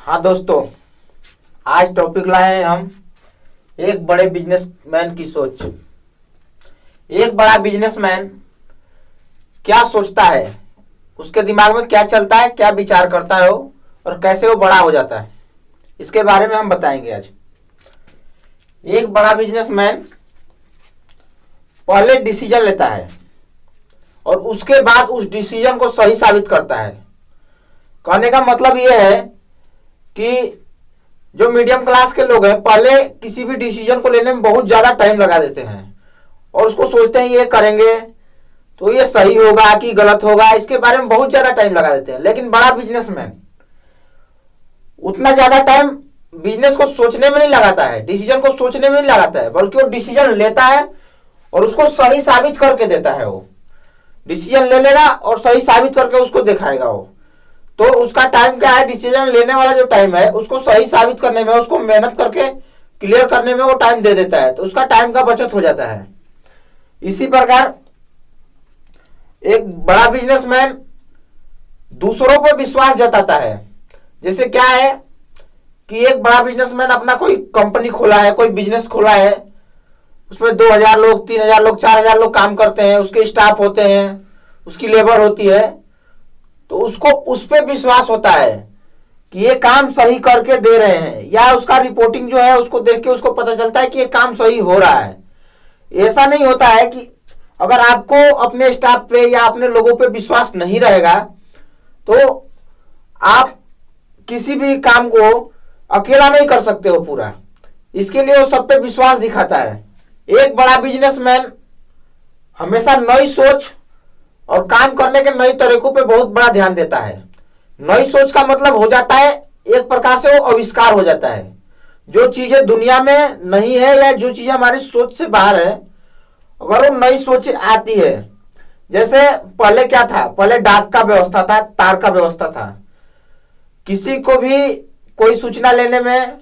हाँ दोस्तों, आज टॉपिक लाए हैं हम एक बड़े बिजनेसमैन की सोच। एक बड़ा बिजनेसमैन क्या सोचता है, उसके दिमाग में क्या चलता है, क्या विचार करता है वो, और कैसे वो बड़ा हो जाता है, इसके बारे में हम बताएंगे आज। एक बड़ा बिजनेसमैन पहले डिसीजन लेता है और उसके बाद उस डिसीजन को सही साबित करता है। कहने का मतलब यह है कि जो मीडियम क्लास के लोग हैं पहले किसी भी डिसीजन को लेने में बहुत ज्यादा टाइम लगा देते हैं और उसको सोचते हैं ये करेंगे तो ये सही होगा कि गलत होगा, इसके बारे में बहुत ज्यादा टाइम लगा देते हैं। लेकिन बड़ा बिजनेसमैन उतना ज्यादा टाइम बिजनेस को सोचने में नहीं लगाता है, डिसीजन को सोचने में नहीं लगाता है, बल्कि वो डिसीजन लेता है और उसको सही साबित करके देता है। वो डिसीजन ले लेगा और सही साबित करके उसको दिखाएगा। वो तो उसका टाइम क्या है, डिसीजन लेने वाला जो टाइम है उसको सही साबित करने में, उसको मेहनत करके क्लियर करने में वो टाइम दे देता है, तो उसका टाइम का बचत हो जाता है। इसी प्रकार एक बड़ा बिजनेसमैन दूसरों पर विश्वास जताता है। जैसे क्या है कि एक बड़ा बिजनेसमैन अपना कोई कंपनी खोला है, कोई बिजनेस खोला है, उसमें 2000 लोग, 3000 लोग, 4000 लोग काम करते हैं, उसके स्टाफ होते हैं, उसकी लेबर होती है, तो उसको उस पर विश्वास होता है कि ये काम सही करके दे रहे हैं, या उसका रिपोर्टिंग जो है उसको देख के उसको पता चलता है कि ये काम सही हो रहा है। ऐसा नहीं होता है कि अगर आपको अपने स्टाफ पे या अपने लोगों पे विश्वास नहीं रहेगा तो आप किसी भी काम को अकेला नहीं कर सकते हो पूरा। इसके लिए वो सब पे विश्वास दिखाता है। एक बड़ा बिजनेसमैन हमेशा नई सोच और काम करने के नए तरीकों पे बहुत बड़ा ध्यान देता है। नई सोच का मतलब हो जाता है एक प्रकार से वो आविष्कार हो जाता है। जो चीजें दुनिया में नहीं है या जो चीजें हमारी सोच से बाहर है, अगर वो नई सोच आती है, जैसे पहले क्या था, पहले डाक का व्यवस्था था, तार का व्यवस्था था। किसी को भी कोई सूचना लेने में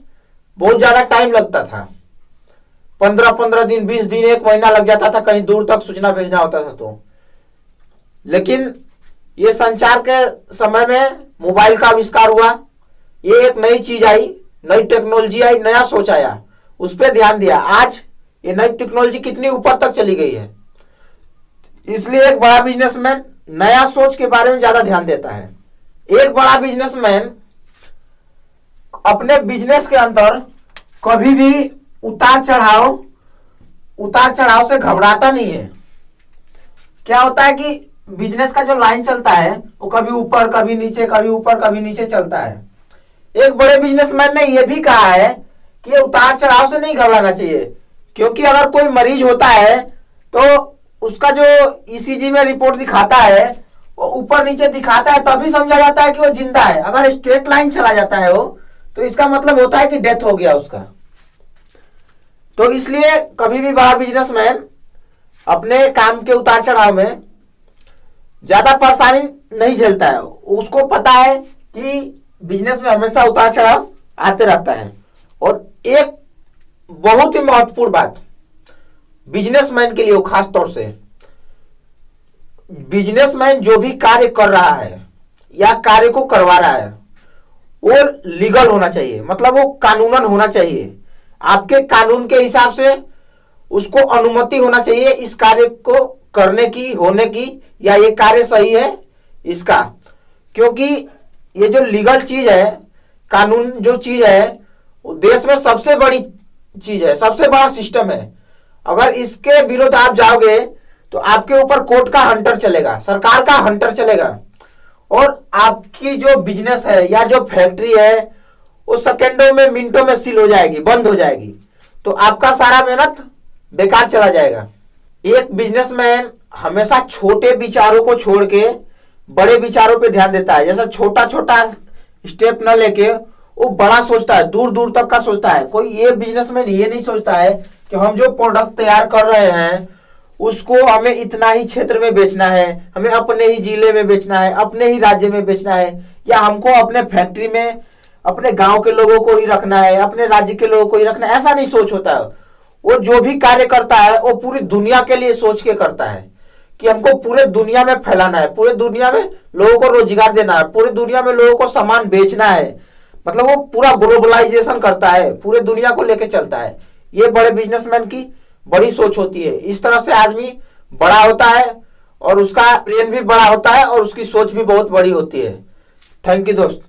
बहुत ज्यादा टाइम लगता था, 15-15 दिन, 20 दिन, 1 महीना लग जाता था कहीं दूर तक सूचना भेजना होता था। तो लेकिन ये संचार के समय में मोबाइल का आविष्कार हुआ, ये एक नई चीज आई, नई टेक्नोलॉजी आई, नया सोच आया, उस पर ध्यान दिया। आज ये नई टेक्नोलॉजी कितनी ऊपर तक चली गई है। इसलिए एक बड़ा बिजनेसमैन नया सोच के बारे में ज्यादा ध्यान देता है। एक बड़ा बिजनेसमैन अपने बिजनेस के अंदर कभी भी उतार चढ़ाव से घबराता नहीं है। क्या होता है कि बिजनेस का जो लाइन चलता है वो कभी ऊपर कभी नीचे, कभी ऊपर कभी नीचे चलता है। एक बड़े बिजनेसमैन ने यह भी कहा है कि उतार चढ़ाव से नहीं घबराना चाहिए, क्योंकि अगर कोई मरीज होता है तो उसका जो ईसीजी में रिपोर्ट दिखाता है वो ऊपर नीचे दिखाता है, तभी समझा जाता है कि वो जिंदा है। अगर स्ट्रेट लाइन चला जाता है वो, तो इसका मतलब होता है कि डेथ हो गया उसका। तो इसलिए कभी भी बड़ा बिजनेसमैन अपने काम के उतार चढ़ाव में ज्यादा परेशानी नहीं झेलता है। उसको पता है कि बिजनेस में हमेशा उतार चढ़ाव आते रहता है। और एक बहुत ही महत्वपूर्ण बात बिजनेसमैन के लिए, खास तौर से बिजनेसमैन जो भी कार्य कर रहा है या कार्य को करवा रहा है वो लीगल होना चाहिए, मतलब वो कानूनन होना चाहिए। आपके कानून के हिसाब से उसको अनुमति होना चाहिए इस कार्य को करने की, होने की, या ये कार्य सही है इसका। क्योंकि ये जो लीगल चीज है, कानून जो चीज है, वो देश में सबसे बड़ी चीज है, सबसे बड़ा सिस्टम है। अगर इसके विरुद्ध आप जाओगे तो आपके ऊपर कोर्ट का हंटर चलेगा, सरकार का हंटर चलेगा, और आपकी जो बिजनेस है या जो फैक्ट्री है वो सेकेंडों में, मिनटों में सील हो जाएगी, बंद हो जाएगी। तो आपका सारा मेहनत बेकार चला जाएगा। एक बिजनेसमैन हमेशा छोटे विचारों को छोड़ के बड़े विचारों पे ध्यान देता है। जैसा छोटा छोटा स्टेप न लेके वो बड़ा सोचता है, दूर दूर तक का सोचता है। कोई ये बिजनेसमैन ये नहीं सोचता है कि हम जो प्रोडक्ट तैयार कर रहे हैं उसको हमें इतना ही क्षेत्र में बेचना है, हमें अपने ही जिले में बेचना है, अपने ही राज्य में बेचना है, या हमको अपने फैक्ट्री में अपने गांव के लोगों को ही रखना है, अपने राज्य के लोगों को ही रखना है। ऐसा नहीं सोच होता है। वो जो भी कार्य करता है वो पूरी दुनिया के लिए सोच के करता है कि हमको पूरे दुनिया में फैलाना है, पूरे दुनिया में लोगों को रोजगार देना है, पूरी दुनिया में लोगों को सामान बेचना है। मतलब वो पूरा ग्लोबलाइजेशन करता है, पूरे दुनिया को लेके चलता है। ये बड़े बिजनेसमैन की बड़ी सोच होती है। इस तरह से आदमी बड़ा होता है और उसका ब्रेन भी बड़ा होता है और उसकी सोच भी बहुत बड़ी होती है। थैंक यू दोस्त।